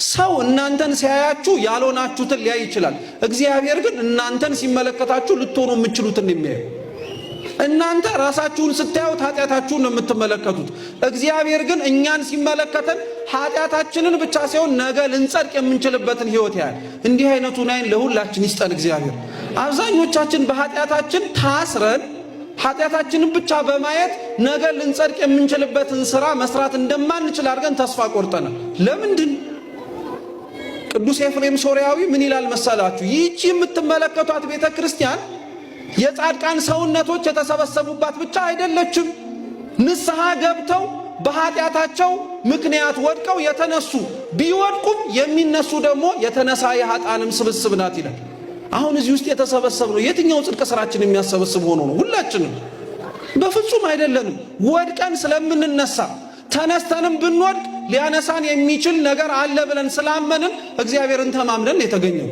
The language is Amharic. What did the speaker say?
ሰው እናንተን ሲያያችሁ ያልሆናችሁትን ሊያይ ይችላል። እግዚአብሔር ግን እናንተን ሲመለከታችሁ ልትሆኑ የምትችሉትን የሚያየው። እናንተ ራሳችሁን ስታዩት ኃጢአታችሁን ነው የምትመለከቱት። እግዚአብሔር ግን እኛን ሲመለከተን ኃጢአታችንን ብቻ ሳይሆን ነገ ልንጸድቅ የምንችልበትን ሕይወት ያያል። እንዲህ አይነቱን ዓይን ለሁላችን ይስጠን እግዚአብሔር። አብዛኞቻችን በኃጢአታችን ታስረን ኃጢአታችንን ብቻ በማየት ነገ ልንጸድቅ የምንችልበትን ሥራ መስራት እንደማንችል አድርገን ተስፋ ቆርጠናል። ለምንድን? ቅዱስ ኤፍሬም ሶርያዊ ምን ይላል መሰላችሁ? ይህቺ የምትመለከቷት ቤተ ክርስቲያን የጻድቃን ሰውነቶች የተሰበሰቡባት ብቻ አይደለችም። ንስሐ ገብተው በኃጢአታቸው ምክንያት ወድቀው የተነሱ ቢወድቁም የሚነሱ ደግሞ የተነሳ የኃጥአንም ስብስብ ናት ይላል። አሁን እዚህ ውስጥ የተሰበሰብነው የትኛው ጽድቅ ስራችን የሚያሰበስብ ሆኖ ነው? ሁላችንም በፍጹም አይደለንም። ወድቀን ስለምንነሳ ተነስተንም ብንወድቅ ሊያነሳን የሚችል ነገር አለ ብለን ስላመንን እግዚአብሔርን ተማምነን የተገኘው